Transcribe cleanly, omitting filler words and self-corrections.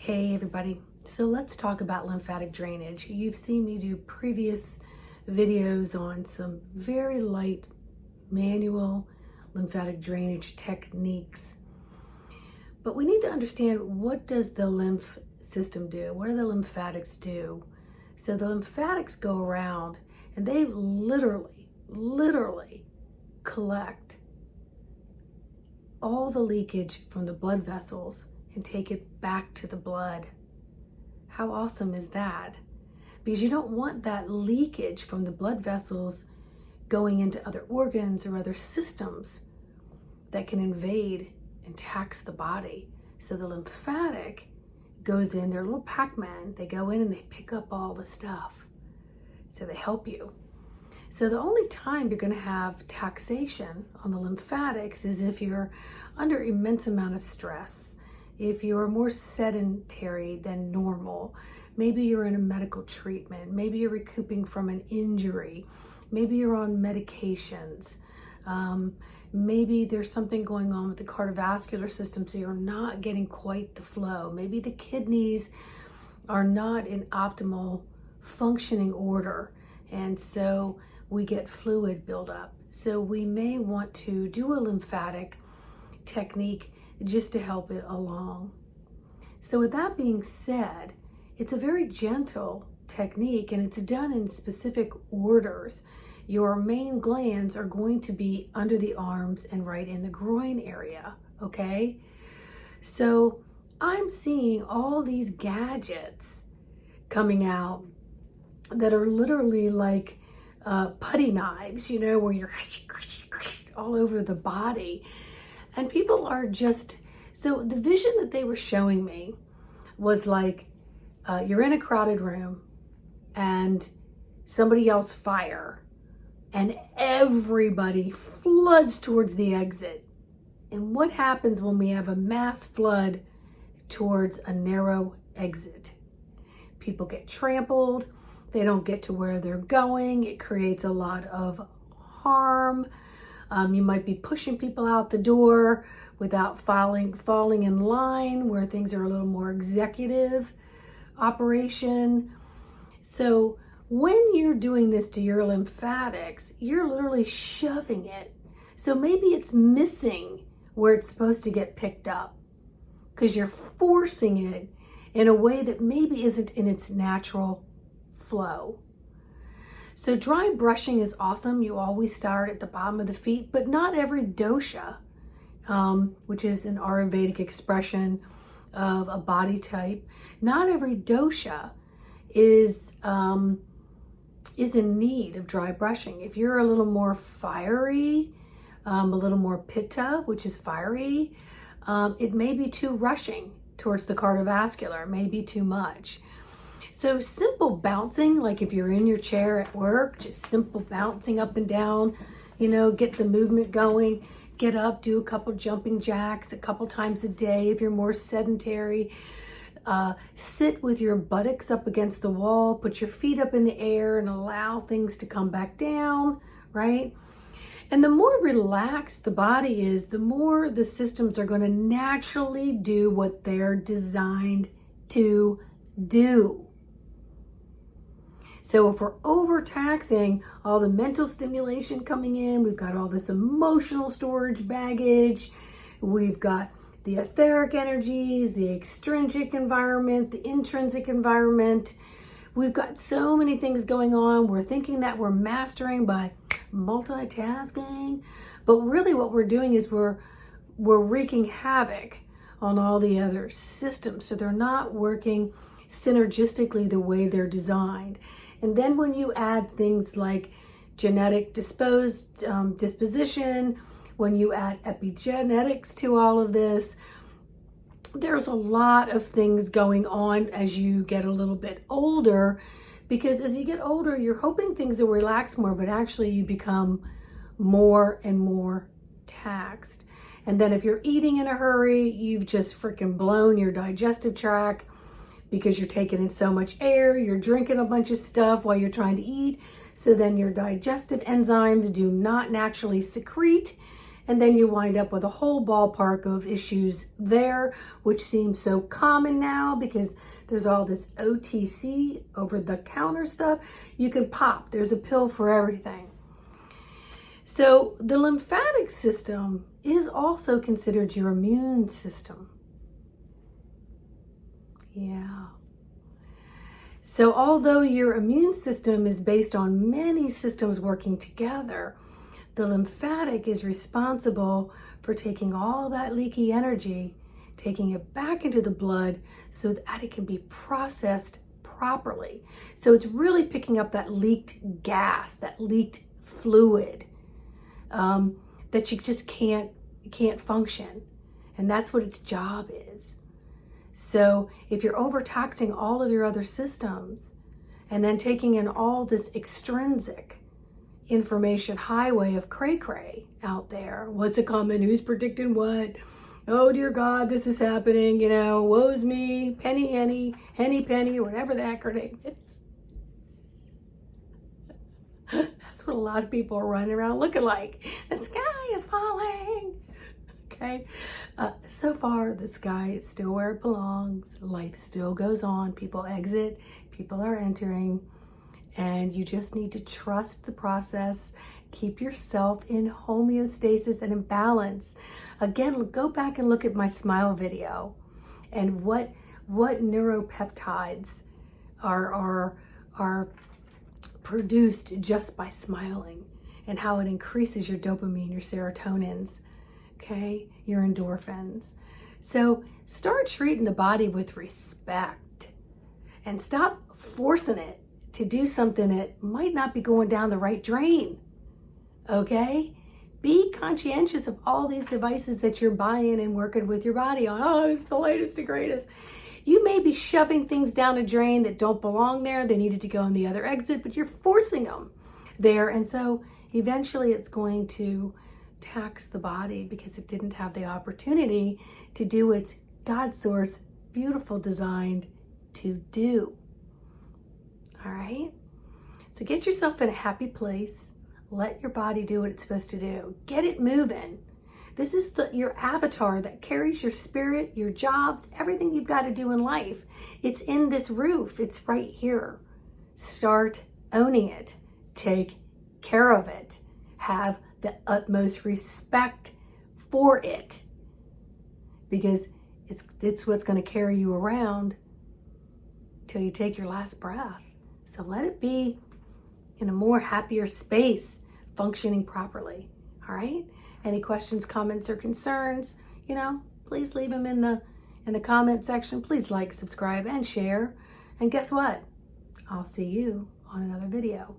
Hey everybody, so let's talk about lymphatic drainage. You've seen me do previous videos on some very light manual lymphatic drainage techniques, but we need to understand, what does the lymph system do? What do the lymphatics do? So the lymphatics go around and they literally collect all the leakage from the blood vessels and take it back to the blood. How awesome is that? Because you don't want that leakage from the blood vessels going into other organs or other systems that can invade and tax the body. So the lymphatic goes in, they're little Pac-Man, they go in and they pick up all the stuff. So they help you. So the only time you're going to have taxation on the lymphatics is if you're under immense amount of stress, if you're more sedentary than normal, maybe you're in a medical treatment, maybe you're recouping from an injury, maybe you're on medications, maybe there's something going on with the cardiovascular system, so you're not getting quite the flow. Maybe the kidneys are not in optimal functioning order, and so we get fluid buildup. So we may want to do a lymphatic technique just to help it along. So with that being said, it's a very gentle technique and it's done in specific orders. Your main glands are going to be under the arms and right in the groin area, okay? So I'm seeing all these gadgets coming out that are literally like putty knives, you know, where you're all over the body. And people are just, so the vision that they were showing me was like, you're in a crowded room and somebody yells fire and everybody floods towards the exit. And what happens when we have a mass flood towards a narrow exit? People get trampled. They don't get to where they're going. It creates a lot of harm. You might be pushing people out the door without falling in line, where things are a little more executive operation. So when you're doing this to your lymphatics, you're literally shoving it. So maybe it's missing where it's supposed to get picked up because you're forcing it in a way that maybe isn't in its natural flow. So dry brushing is awesome. You always start at the bottom of the feet, but not every dosha, which is an Ayurvedic expression of a body type, not every dosha is in need of dry brushing. If you're a little more fiery, a little more pitta, which is fiery, it may be too rushing towards the cardiovascular, it may be too much. So simple bouncing, like if you're in your chair at work, just simple bouncing up and down, you know, get the movement going, get up, do a couple jumping jacks a couple times a day. If you're more sedentary, sit with your buttocks up against the wall, put your feet up in the air and allow things to come back down, right? And the more relaxed the body is, the more the systems are going to naturally do what they're designed to do. So if we're overtaxing, all the mental stimulation coming in, we've got all this emotional storage baggage, we've got the etheric energies, the extrinsic environment, the intrinsic environment. We've got so many things going on. We're thinking that we're mastering by multitasking, but really what we're doing is we're wreaking havoc on all the other systems. So they're not working synergistically the way they're designed. And then when you add things like genetic disposition, when you add epigenetics to all of this, there's a lot of things going on as you get a little bit older, because as you get older, you're hoping things will relax more, but actually you become more and more taxed. And then if you're eating in a hurry, you've just freaking blown your digestive tract, because you're taking in so much air, you're drinking a bunch of stuff while you're trying to eat. So then your digestive enzymes do not naturally secrete And then you wind up with a whole ballpark of issues there, which seems so common now because there's all this OTC, over-the-counter stuff you can pop. There's a pill for everything. So the lymphatic system is also considered your immune system. Yeah. So although your immune system is based on many systems working together, the lymphatic is responsible for taking all that leaky energy, taking it back into the blood so that it can be processed properly. So it's really picking up that leaked gas, that leaked fluid that you just can't function. And that's what its job is. So if you're overtaxing all of your other systems and then taking in all this extrinsic information highway of cray-cray out there, what's it coming, who's predicting what, oh dear God, this is happening, you know, woe's me, penny henny, henny penny, or whatever the acronym is. That's what a lot of people are running around looking like. The sky is falling. Okay, so far the sky is still where it belongs. Life still goes on. People exit, people are entering, and you just need to trust the process. Keep yourself in homeostasis and in balance. Again, go back and look at my smile video and what neuropeptides are produced just by smiling, and how it increases your dopamine, your serotonins, okay, your endorphins. So start treating the body with respect and stop forcing it to do something that might not be going down the right drain, okay? Be conscientious of all these devices that you're buying and working with your body on. Oh, it's the latest and greatest. You may be shoving things down a drain that don't belong there. They needed to go in the other exit, but you're forcing them there. And so eventually it's going to tax the body because it didn't have the opportunity to do its God source beautiful designed to do. All right? So get yourself in a happy place. Let your body do what it's supposed to do. Get it moving. This is your avatar that carries your spirit, your jobs, everything you've got to do in life. It's in this roof. It's right here. Start owning it. Take care of it. Have the utmost respect for it, because it's what's going to carry you around till you take your last breath. So let it be in a more happier space, functioning properly. All right? Any questions, comments, or concerns, you know, please leave them in the comment section. Please like, subscribe, and share. And guess what? I'll see you on another video.